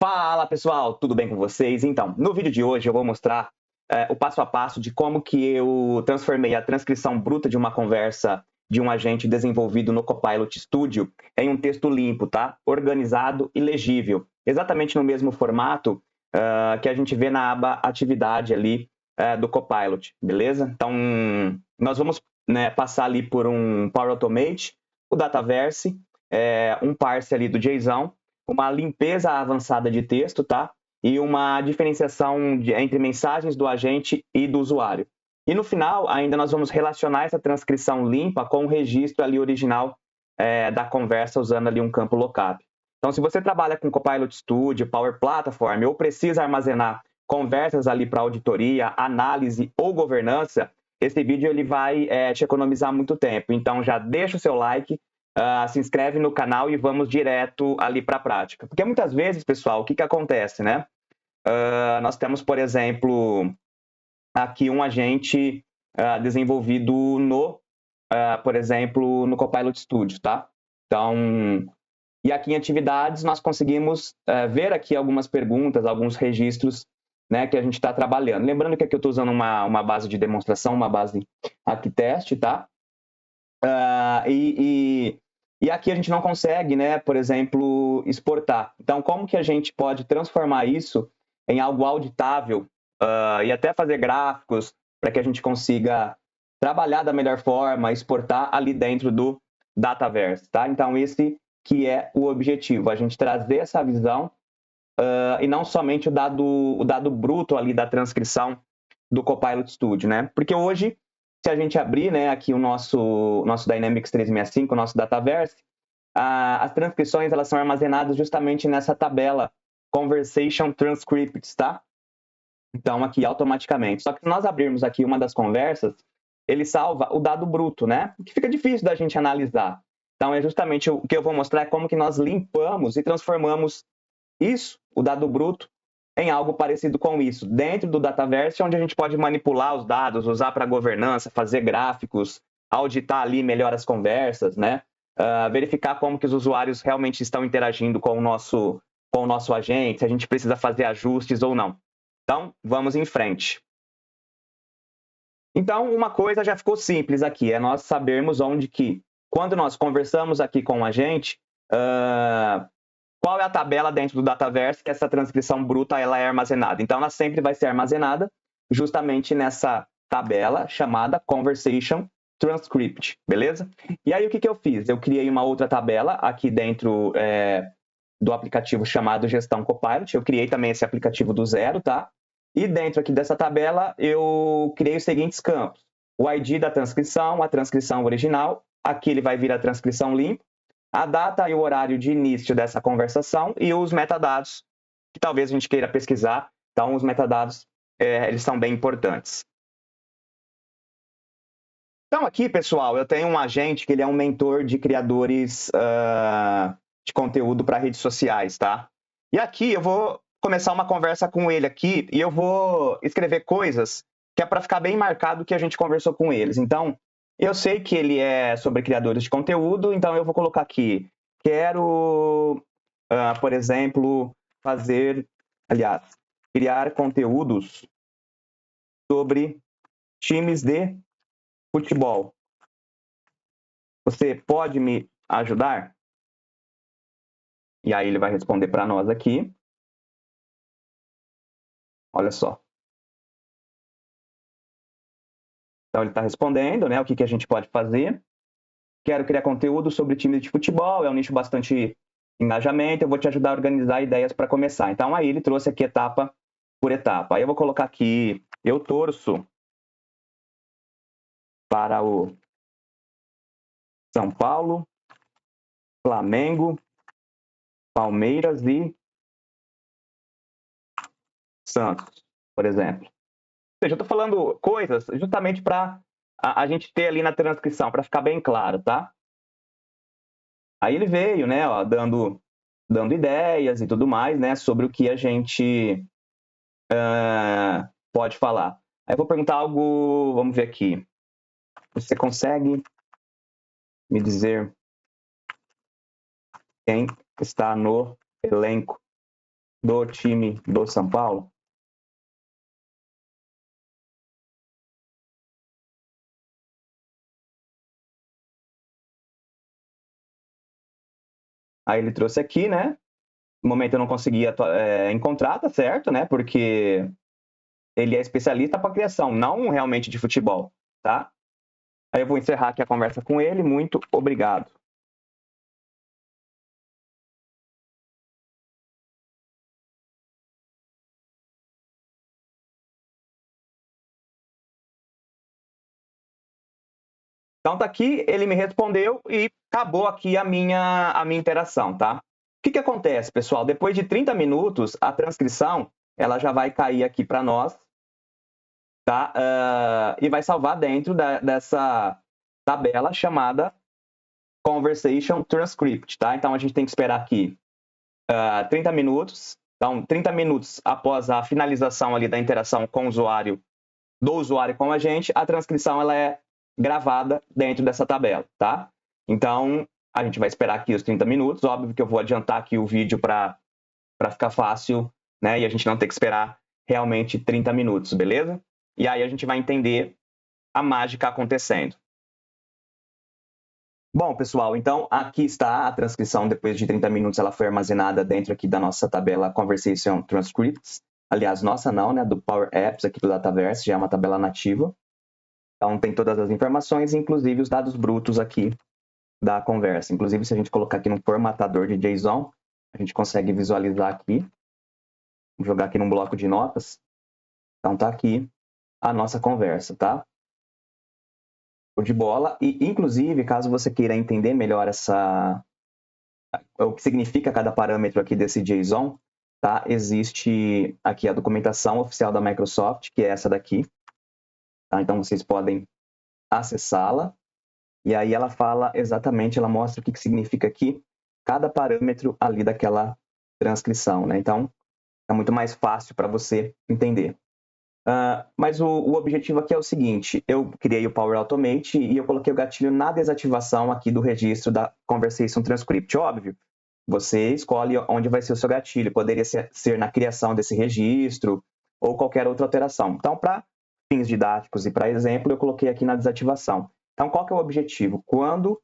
Fala pessoal, tudo bem com vocês? Então, no vídeo de hoje eu vou mostrar o passo a passo de como que eu transformei a transcrição bruta de uma conversa de um agente desenvolvido no Copilot Studio em um texto limpo, tá? Organizado e legível, exatamente no mesmo formato que a gente vê na aba Atividade ali do Copilot, beleza? Então, nós vamos passar ali por um Power Automate, o Dataverse, um parse ali do JSON, uma limpeza avançada de texto, tá? E uma diferenciação entre mensagens do agente e do usuário. E no final, ainda nós vamos relacionar essa transcrição limpa com o registro ali original da conversa usando ali um campo lookup. Então, se você trabalha com Copilot Studio, Power Platform ou precisa armazenar conversas ali para auditoria, análise ou governança, esse vídeo ele vai te economizar muito tempo. Então, já deixa o seu like, se inscreve no canal e vamos direto ali para a prática. Porque muitas vezes, pessoal, o que acontece, né? Nós temos, por exemplo, aqui um agente desenvolvido no, por exemplo, no Copilot Studio, tá? Então, e aqui em atividades nós conseguimos ver aqui algumas perguntas, alguns registros, né, que a gente está trabalhando. Lembrando que aqui eu estou usando uma base de demonstração, uma base aqui teste, tá? E aqui a gente não consegue, né, por exemplo, exportar. Então, como que a gente pode transformar isso em algo auditável e até fazer gráficos para que a gente consiga trabalhar da melhor forma, exportar ali dentro do Dataverse, tá? Então, esse que é o objetivo, a gente trazer essa visão e não somente o dado bruto ali da transcrição do Copilot Studio, né? Porque hoje, se a gente abrir, né, aqui o nosso Dynamics 365, o nosso Dataverse, as transcrições elas são armazenadas justamente nessa tabela Conversation Transcripts, tá? Então, aqui automaticamente. Só que se nós abrirmos aqui uma das conversas, ele salva o dado bruto, né? Que fica difícil da gente analisar. Então, é justamente o que eu vou mostrar é como que nós limpamos e transformamos isso, o dado bruto, em algo parecido com isso, dentro do Dataverse, onde a gente pode manipular os dados, usar para governança, fazer gráficos, auditar ali melhor as conversas, né? Verificar como que os usuários realmente estão interagindo com o nosso agente, se a gente precisa fazer ajustes ou não. Então, vamos em frente. Então, uma coisa já ficou simples aqui, é nós sabermos onde que, quando nós conversamos aqui com o agente, qual é a tabela dentro do Dataverse que essa transcrição bruta ela é armazenada. Então, ela sempre vai ser armazenada justamente nessa tabela chamada Conversation Transcript, beleza? E aí, o que eu fiz? Eu criei uma outra tabela aqui dentro do aplicativo chamado Gestão Copilot. Eu criei também esse aplicativo do zero, tá? E dentro aqui dessa tabela, eu criei os seguintes campos. O ID da transcrição, a transcrição original. Aqui ele vai vir a transcrição limpa, a data e o horário de início dessa conversação e os metadados, que talvez a gente queira pesquisar. Então, os metadados, eles são bem importantes. Então, aqui, pessoal, eu tenho um agente que ele é um mentor de criadores de conteúdo para redes sociais, tá? E aqui eu vou começar uma conversa com ele aqui e eu vou escrever coisas que é para ficar bem marcado o que a gente conversou com eles. Então, eu sei que ele é sobre criadores de conteúdo, então eu vou colocar aqui, quero, por exemplo, criar conteúdos sobre times de futebol. Você pode me ajudar? E aí ele vai responder para nós aqui. Olha só. Então ele está respondendo, né? O que a gente pode fazer. Quero criar conteúdo sobre times de futebol, é um nicho bastante engajamento, eu vou te ajudar a organizar ideias para começar. Então aí ele trouxe aqui etapa por etapa. Aí eu vou colocar aqui, eu torço para o São Paulo, Flamengo, Palmeiras e Santos, por exemplo. Ou seja, eu estou falando coisas justamente para a gente ter ali na transcrição, para ficar bem claro, tá? Aí ele veio, né, ó, dando ideias e tudo mais, né, sobre o que a gente pode falar. Aí eu vou perguntar algo, vamos ver aqui. Você consegue me dizer quem está no elenco do time do São Paulo. Aí ele trouxe aqui, né? No momento eu não conseguia encontrar, tá certo, né? Porque ele é especialista para criação, não realmente de futebol, tá? Aí eu vou encerrar aqui a conversa com ele. Muito obrigado. Então tá aqui, ele me respondeu e acabou aqui a minha interação, tá? O que acontece, pessoal? Depois de 30 minutos, a transcrição ela já vai cair aqui para nós, tá? E vai salvar dentro dessa tabela chamada Conversation Transcript, tá? Então a gente tem que esperar aqui 30 minutos. Então, 30 minutos após a finalização ali da interação com o usuário, do usuário com a gente, a transcrição ela é gravada dentro dessa tabela, tá? Então, a gente vai esperar aqui os 30 minutos. Óbvio que eu vou adiantar aqui o vídeo para ficar fácil, né? E a gente não ter que esperar realmente 30 minutos, beleza? E aí a gente vai entender a mágica acontecendo. Bom, pessoal, então aqui está a transcrição. Depois de 30 minutos, ela foi armazenada dentro aqui da nossa tabela Conversation Transcripts. Aliás, nossa não, né? Do Power Apps aqui do Dataverse, já é uma tabela nativa. Então tem todas as informações, inclusive os dados brutos aqui da conversa. Inclusive, se a gente colocar aqui no formatador de JSON, a gente consegue visualizar aqui. Vou jogar aqui num bloco de notas. Então tá aqui a nossa conversa, tá? De bola. E, inclusive, caso você queira entender melhor o que significa cada parâmetro aqui desse JSON, tá? Existe aqui a documentação oficial da Microsoft, que é essa daqui. Tá? Então, vocês podem acessá-la. E aí ela fala exatamente, ela mostra o que significa aqui cada parâmetro ali daquela transcrição, né? Então, é muito mais fácil para você entender. Mas o objetivo aqui é o seguinte, eu criei o Power Automate e eu coloquei o gatilho na desativação aqui do registro da Conversation Transcript. Óbvio, você escolhe onde vai ser o seu gatilho, poderia ser na criação desse registro ou qualquer outra alteração. Então, para fins didáticos e para exemplo, eu coloquei aqui na desativação. Então, qual que é o objetivo? Quando,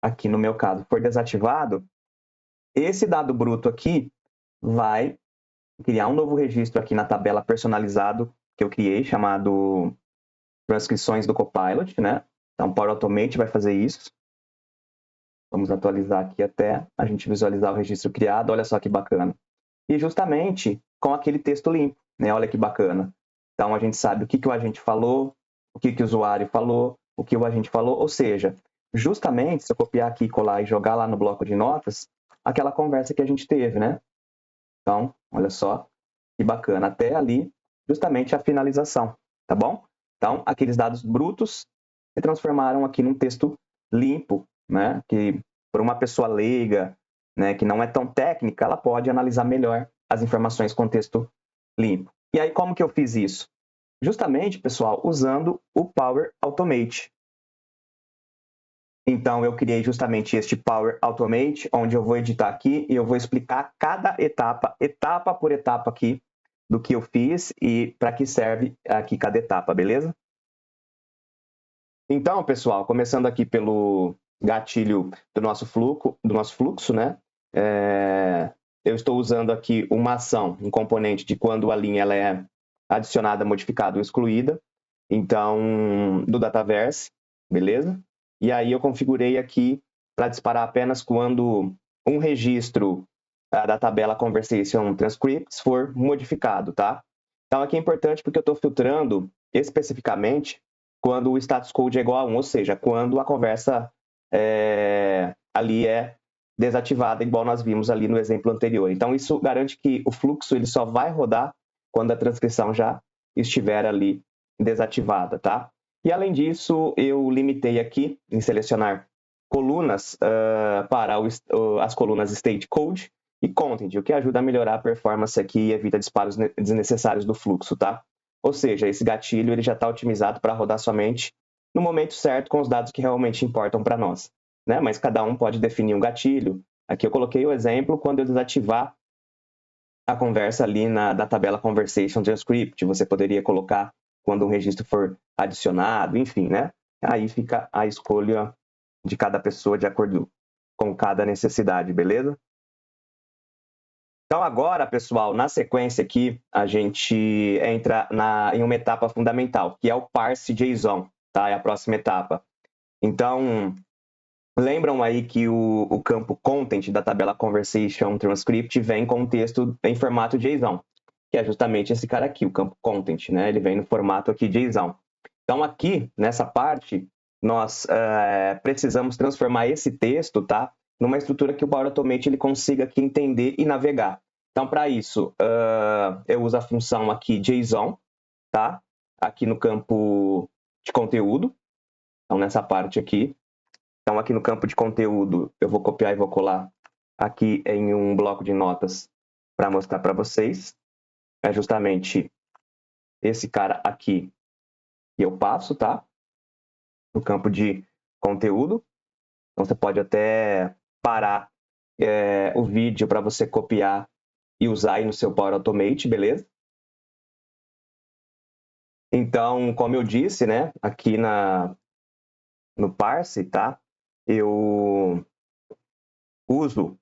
aqui no meu caso, for desativado, esse dado bruto aqui vai criar um novo registro aqui na tabela personalizado que eu criei, chamado Transcrições do Copilot, né? Então, Power Automate vai fazer isso. Vamos atualizar aqui até a gente visualizar o registro criado. Olha só que bacana. E justamente com aquele texto limpo, né? Olha que bacana. Então, a gente sabe o que o agente falou, o que o usuário falou, o que o agente falou. Ou seja, justamente, se eu copiar aqui, colar e jogar lá no bloco de notas, aquela conversa que a gente teve, né? Então, olha só que bacana. Até ali, justamente a finalização, tá bom? Então, aqueles dados brutos se transformaram aqui num texto limpo, né? Que por uma pessoa leiga, né, que não é tão técnica, ela pode analisar melhor as informações com texto limpo. E aí, como que eu fiz isso? Justamente, pessoal, usando o Power Automate. Então, eu criei justamente este Power Automate, onde eu vou editar aqui e eu vou explicar cada etapa, etapa por etapa aqui, do que eu fiz e para que serve aqui cada etapa, beleza? Então, pessoal, começando aqui pelo gatilho do nosso fluxo, né? Eu estou usando aqui uma ação, um componente de quando a linha ela é adicionada, modificada ou excluída, então, do Dataverse, beleza? E aí eu configurei aqui para disparar apenas quando um registro da tabela Conversation Transcripts for modificado, tá? Então, aqui é importante porque eu estou filtrando especificamente quando o status code é igual a 1, ou seja, quando a conversa ali é desativada, igual nós vimos ali no exemplo anterior. Então, isso garante que o fluxo ele só vai rodar quando a transcrição já estiver ali desativada, tá? E, além disso, eu limitei aqui em selecionar colunas para as colunas State Code e Content, o que ajuda a melhorar a performance aqui e evita disparos desnecessários do fluxo, tá? Ou seja, esse gatilho ele já está otimizado para rodar somente no momento certo com os dados que realmente importam para nós, né? Mas cada um pode definir um gatilho. Aqui eu coloquei o exemplo quando eu desativar a conversa ali da tabela Conversation Transcript. Você poderia colocar quando um registro for adicionado, enfim, né? Aí fica a escolha de cada pessoa de acordo com cada necessidade, beleza? Então agora, pessoal, na sequência aqui, a gente entra em uma etapa fundamental, que é o parse JSON, tá? É a próxima etapa. Então, lembram aí que o campo content da tabela Conversation Transcript vem com um texto em formato JSON, que é justamente esse cara aqui, o campo content, né? Ele vem no formato aqui JSON. Então, aqui, nessa parte, nós precisamos transformar esse texto, tá? Numa estrutura que o Power Automate ele consiga aqui entender e navegar. Então, para isso, eu uso a função aqui JSON, tá? Aqui no campo de conteúdo. Então, nessa parte aqui. Então, aqui no campo de conteúdo, eu vou copiar e vou colar aqui em um bloco de notas para mostrar para vocês. É justamente esse cara aqui que eu passo, tá? No campo de conteúdo. Então, você pode até parar o vídeo para você copiar e usar aí no seu Power Automate, beleza? Então, como eu disse, né, aqui no parse, tá? Eu uso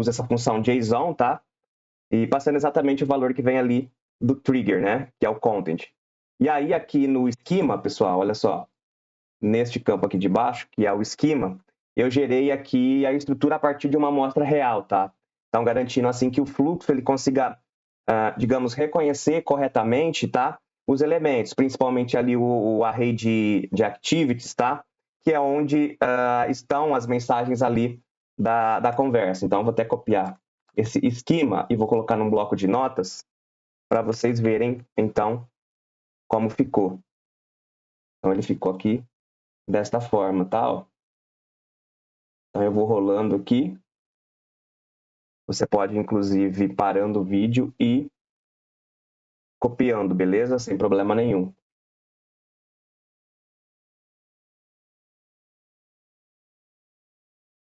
essa função JSON, tá? E passando exatamente o valor que vem ali do trigger, né? Que é o content. E aí aqui no esquema, pessoal, olha só, neste campo aqui de baixo, que é o esquema, eu gerei aqui a estrutura a partir de uma amostra real, tá? Então, garantindo assim que o fluxo ele consiga, digamos, reconhecer corretamente, tá? Os elementos, principalmente ali o array de activities, tá? Que é onde estão as mensagens ali da conversa. Então, eu vou até copiar esse esquema e vou colocar num bloco de notas para vocês verem, então, como ficou. Então, ele ficou aqui desta forma, tá? Ó. Então, eu vou rolando aqui. Você pode, inclusive, parando o vídeo e copiando, beleza? Sem problema nenhum.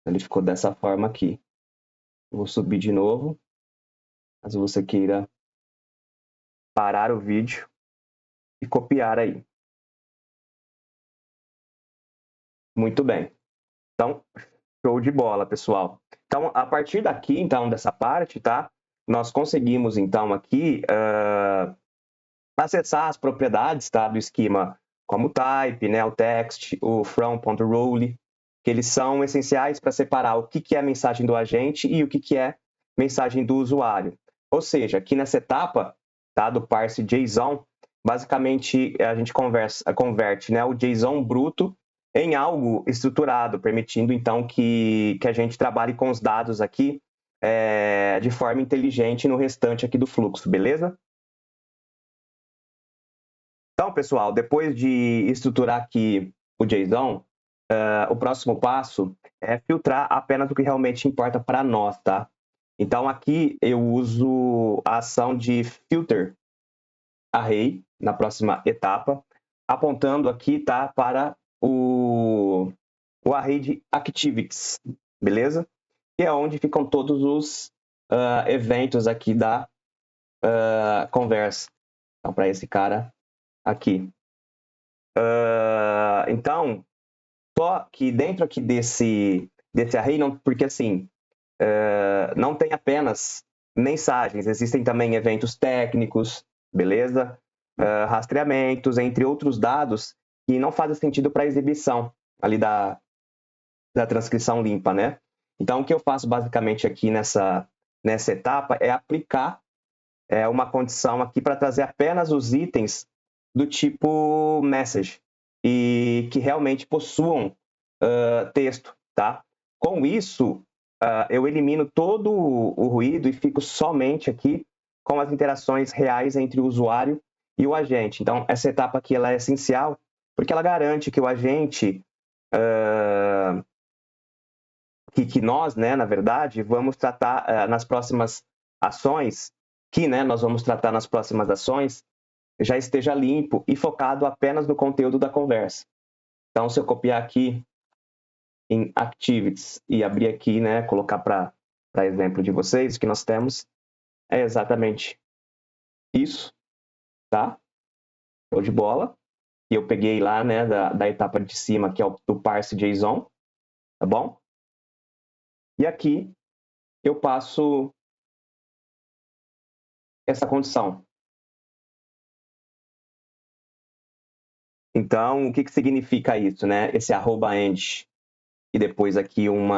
Ele ficou dessa forma aqui. Eu vou subir de novo, caso você queira parar o vídeo e copiar aí. Muito bem. Então, show de bola, pessoal. Então, a partir daqui, então, dessa parte, tá? Nós conseguimos, então, aqui acessar as propriedades, tá? Do esquema como o type, né? O text, o from.role, que eles são essenciais para separar o que é mensagem do agente e o que é mensagem do usuário. Ou seja, aqui nessa etapa, tá? Do parse JSON, basicamente a gente converte, né? O JSON bruto em algo estruturado, permitindo, então, que a gente trabalhe com os dados aqui de forma inteligente no restante aqui do fluxo, beleza? Então, pessoal, depois de estruturar aqui o JSON, o próximo passo é filtrar apenas o que realmente importa para nós, tá? Então, aqui eu uso a ação de filter array na próxima etapa, apontando aqui, tá, para o array de activities, beleza? Que é onde ficam todos os eventos aqui da conversa. Então, para esse cara aqui. Então, só que dentro aqui desse array, não, porque assim, não tem apenas mensagens, existem também eventos técnicos, beleza? Rastreamentos, entre outros dados que não fazem sentido para a exibição ali da transcrição limpa, né? Então, o que eu faço basicamente aqui nessa etapa é aplicar uma condição aqui para trazer apenas os itens do tipo message e que realmente possuam texto, tá? Com isso, eu elimino todo o ruído e fico somente aqui com as interações reais entre o usuário e o agente. Então, essa etapa aqui ela é essencial porque ela garante que o agente, que nós, né, na verdade, vamos tratar nas próximas ações, nós vamos tratar nas próximas ações, já esteja limpo e focado apenas no conteúdo da conversa. Então, se eu copiar aqui em Activities e abrir aqui, né, colocar para para exemplo de vocês, o que nós temos é exatamente isso, tá? Show de bola. E eu peguei lá, né, da etapa de cima, que é o do parse JSON, tá bom? E aqui eu passo essa condição. Então, o que significa isso, né? Esse @end e depois aqui um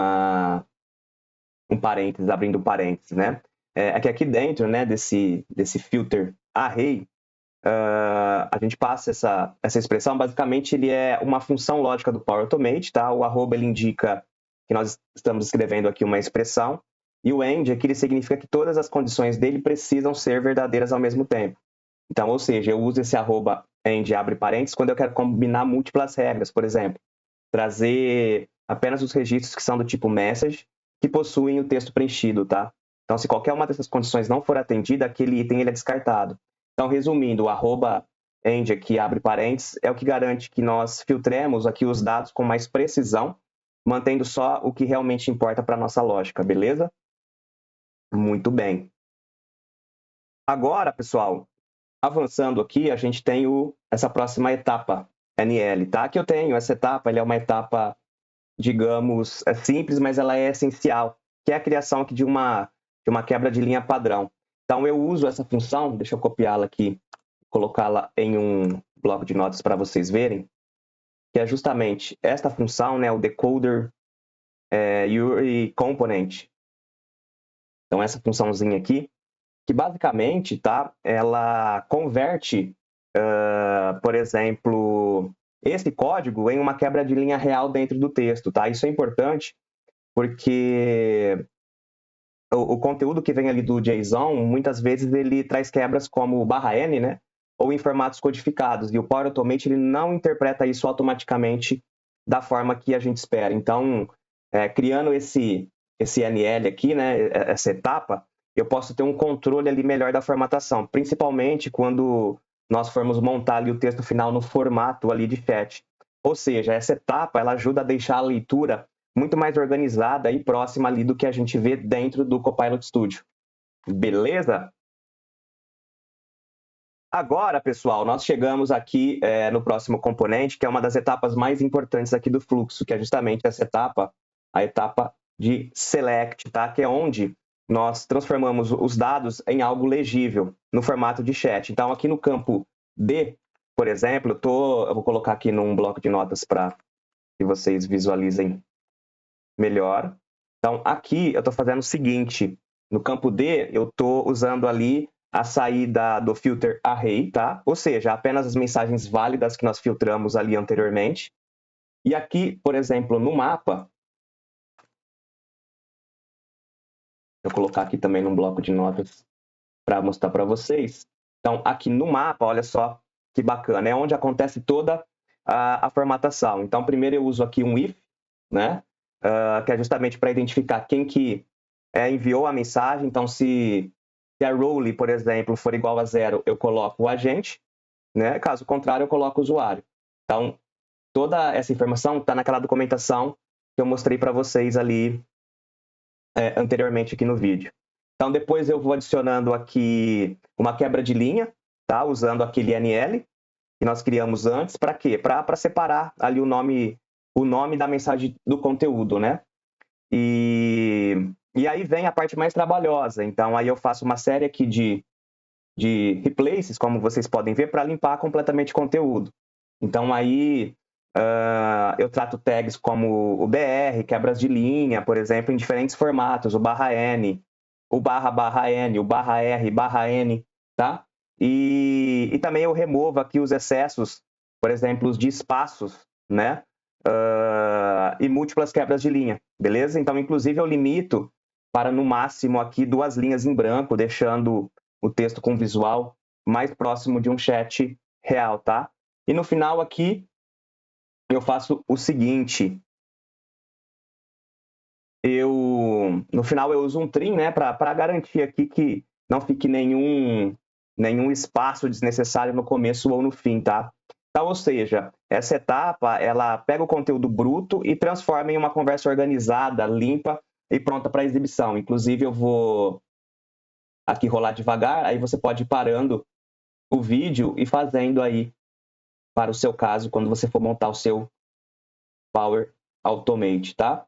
parênteses, abrindo parênteses, né? É que aqui dentro, né, desse filter array, a gente passa essa expressão, basicamente ele é uma função lógica do Power Automate, tá? O @ ele indica que nós estamos escrevendo aqui uma expressão, e o end aqui ele significa que todas as condições dele precisam ser verdadeiras ao mesmo tempo. Então, ou seja, eu uso esse @end abre parênteses quando eu quero combinar múltiplas regras, por exemplo, trazer apenas os registros que são do tipo message, que possuem o texto preenchido, tá? Então, se qualquer uma dessas condições não for atendida, aquele item ele é descartado. Então, resumindo, o @end aqui abre parênteses é o que garante que nós filtremos aqui os dados com mais precisão, mantendo só o que realmente importa para a nossa lógica, beleza? Muito bem. Agora, pessoal, avançando aqui, a gente tem essa próxima etapa, NL, tá? Que eu tenho essa etapa, ela é uma etapa, digamos, simples, mas ela é essencial, que é a criação aqui de uma quebra de linha padrão. Então, eu uso essa função, deixa eu copiá-la aqui, colocá-la em um bloco de notas para vocês verem, que é justamente esta função, né, o decoder URI component. Então, essa funçãozinha aqui, que basicamente, tá, ela converte, por exemplo, esse código em uma quebra de linha real dentro do texto, tá? Isso é importante porque o conteúdo que vem ali do JSON, muitas vezes ele traz quebras como /n, né? Ou em formatos codificados, e o Power Automate ele não interpreta isso automaticamente da forma que a gente espera. Então, criando esse NL aqui, né, essa etapa, eu posso ter um controle ali melhor da formatação, principalmente quando nós formos montar ali o texto final no formato ali de chat. Ou seja, essa etapa ela ajuda a deixar a leitura muito mais organizada e próxima ali do que a gente vê dentro do Copilot Studio. Beleza? Agora, pessoal, nós chegamos aqui no próximo componente, que é uma das etapas mais importantes aqui do fluxo, que é justamente essa etapa, a etapa de select, tá? Que é onde nós transformamos os dados em algo legível, no formato de chat. Então, aqui no campo D, por exemplo, eu vou colocar aqui num bloco de notas para que vocês visualizem melhor. Então, aqui eu estou fazendo o seguinte, no campo D, eu estou usando ali a saída do filter array, tá? Ou seja, apenas as mensagens válidas que nós filtramos ali anteriormente. E aqui, por exemplo, no mapa, vou colocar aqui também num bloco de notas para mostrar para vocês. Então, aqui no mapa, olha só que bacana, é onde acontece toda a formatação. Então, primeiro eu uso aqui um if, né? Que é justamente para identificar quem que enviou a mensagem. Então, se a role, por exemplo, for igual a 0, eu coloco o agente, né? Caso contrário, eu coloco o usuário. Então, toda essa informação está naquela documentação que eu mostrei para vocês ali anteriormente aqui no vídeo. Então, depois eu vou adicionando aqui uma quebra de linha, tá? Usando aquele NL que nós criamos antes. Para quê? Para separar ali o nome da mensagem do conteúdo, né? E aí vem a parte mais trabalhosa. Então, aí eu faço uma série aqui de replaces, como vocês podem ver, para limpar completamente o conteúdo. Então, aí eu trato tags como o BR, quebras de linha, por exemplo, em diferentes formatos, o /n, o /n, o /r, /n, tá? E também eu removo aqui os excessos, por exemplo, os de espaços, né? E múltiplas quebras de linha, beleza? Então, inclusive, eu limito para, no máximo, aqui 2 linhas em branco, deixando o texto com visual mais próximo de um chat real, tá? E no final aqui, eu faço o seguinte. No final eu uso um trim, né, para garantir aqui que não fique nenhum espaço desnecessário no começo ou no fim, tá? Então, ou seja, essa etapa, ela pega o conteúdo bruto e transforma em uma conversa organizada, limpa, e pronta para exibição. Inclusive, eu vou aqui rolar devagar, aí você pode ir parando o vídeo e fazendo aí para o seu caso, quando você for montar o seu Power Automate, tá?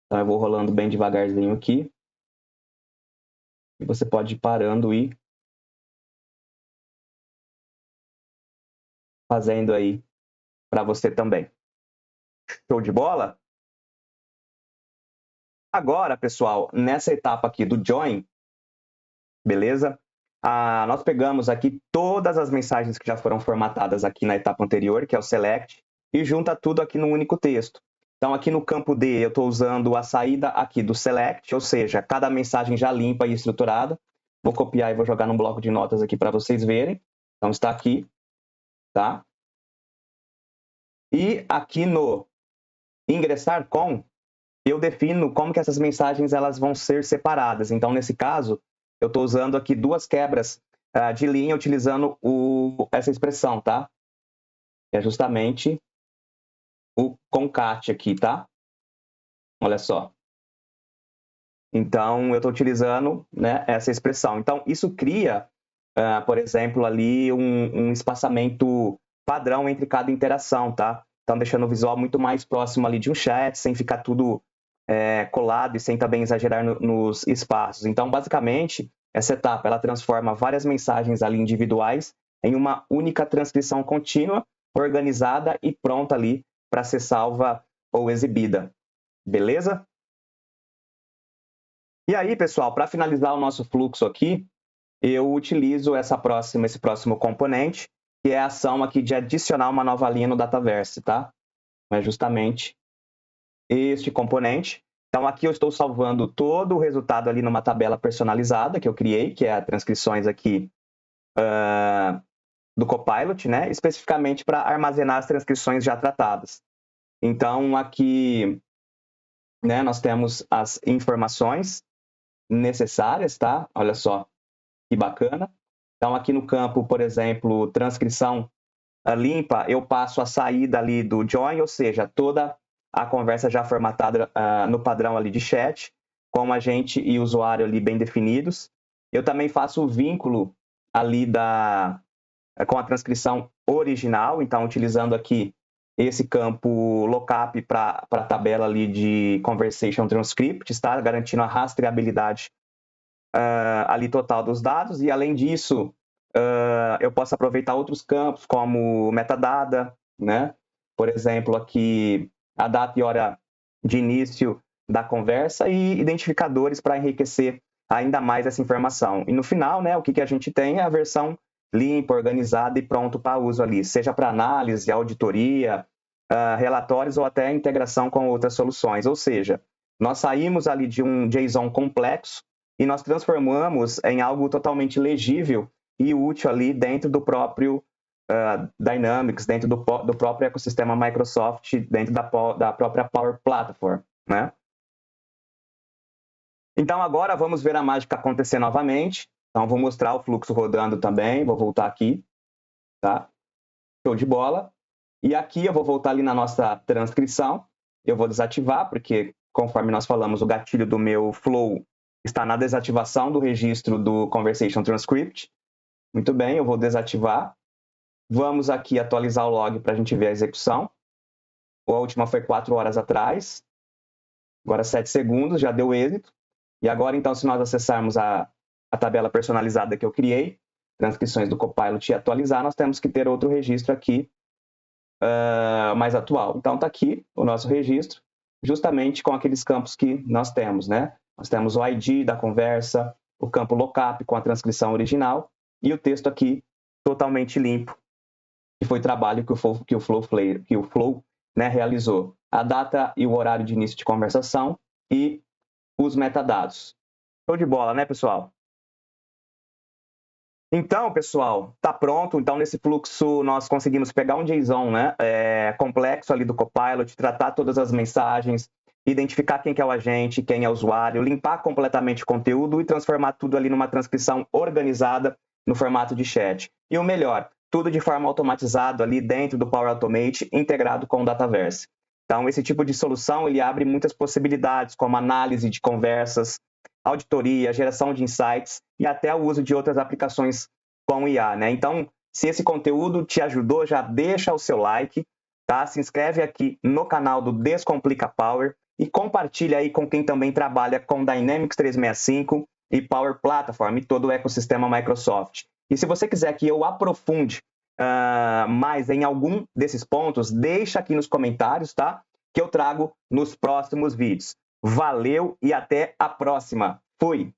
Então, eu vou rolando bem devagarzinho aqui. E você pode ir parando e fazendo aí para você também. Show de bola? Agora, pessoal, nessa etapa aqui do Join, beleza? Nós pegamos aqui todas as mensagens que já foram formatadas aqui na etapa anterior, que é o Select, e junta tudo aqui no único texto. Então, aqui no campo D, eu estou usando a saída aqui do Select, ou seja, cada mensagem já limpa e estruturada. Vou copiar e vou jogar num bloco de notas aqui para vocês verem. Então, está aqui, tá? E aqui no Ingressar com, eu defino como que essas mensagens elas vão ser separadas. Então, nesse caso, eu estou usando aqui duas quebras de linha utilizando essa expressão, tá? É justamente o concat aqui, tá? Olha só. Então, eu estou utilizando, né, essa expressão. Então, isso cria, por exemplo, ali um espaçamento padrão entre cada interação, tá? Então, deixando o visual muito mais próximo ali de um chat, sem ficar tudo colado e sem também exagerar nos espaços. Então, basicamente, essa etapa ela transforma várias mensagens ali individuais em uma única transcrição contínua, organizada e pronta ali para ser salva ou exibida. Beleza? E aí, pessoal, para finalizar o nosso fluxo aqui, eu utilizo esse próximo componente, que é a ação aqui de adicionar uma nova linha no Dataverse, tá? É justamente este componente. Então, aqui eu estou salvando todo o resultado ali numa tabela personalizada que eu criei, que é a transcrições aqui do Copilot, né? Especificamente para armazenar as transcrições já tratadas. Então, aqui, né, nós temos as informações necessárias, tá? Olha só que bacana. Então, aqui no campo, por exemplo, transcrição limpa, eu passo a saída ali do join, ou seja, toda a conversa já formatada no padrão ali de chat, com agente e usuário ali bem definidos. Eu também faço o vínculo ali com a transcrição original, então utilizando aqui esse campo lookup para a tabela ali de conversation transcripts, tá? Garantindo a rastreabilidade ali total dos dados. E além disso, eu posso aproveitar outros campos como metadata, né? Por exemplo, aqui a data e hora de início da conversa e identificadores para enriquecer ainda mais essa informação. E no final, né, o que a gente tem é a versão limpa, organizada e pronto para uso ali, seja para análise, auditoria, relatórios ou até integração com outras soluções. Ou seja, nós saímos ali de um JSON complexo e nós transformamos em algo totalmente legível e útil ali dentro do próprio Dynamics, dentro do próprio ecossistema Microsoft, dentro da própria Power Platform, né? Então, agora vamos ver a mágica acontecer novamente. Então, vou mostrar o fluxo rodando também. Vou voltar aqui, tá? Show de bola. E aqui eu vou voltar ali na nossa transcrição. Eu vou desativar, porque, conforme nós falamos, o gatilho do meu flow está na desativação do registro do Conversation Transcript. Muito bem, eu vou desativar. Vamos aqui atualizar o log para a gente ver a execução. A última foi 4 horas atrás. Agora 7 segundos, já deu êxito. E agora, então, se nós acessarmos a tabela personalizada que eu criei, transcrições do Copilot e atualizar, nós temos que ter outro registro aqui mais atual. Então, está aqui o nosso registro, justamente com aqueles campos que nós temos, né? Nós temos o ID da conversa, o campo lookup com a transcrição original e o texto aqui totalmente limpo, que foi trabalho que o Flow né, realizou. A data e o horário de início de conversação e os metadados. Show de bola, né, pessoal? Então, pessoal, tá pronto. Então, nesse fluxo, nós conseguimos pegar um JSON né, complexo ali do Copilot, tratar todas as mensagens, identificar quem que é o agente, quem é o usuário, limpar completamente o conteúdo e transformar tudo ali numa transcrição organizada no formato de chat. E o melhor, tudo de forma automatizada ali dentro do Power Automate, integrado com o Dataverse. Então, esse tipo de solução, ele abre muitas possibilidades, como análise de conversas, auditoria, geração de insights e até o uso de outras aplicações com IA, né? Então, se esse conteúdo te ajudou, já deixa o seu like, tá? Se inscreve aqui no canal do Descomplica Power e compartilha aí com quem também trabalha com Dynamics 365 e Power Platform e todo o ecossistema Microsoft. E se você quiser que eu aprofunde mais em algum desses pontos, deixa aqui nos comentários, tá? Que eu trago nos próximos vídeos. Valeu e até a próxima. Fui!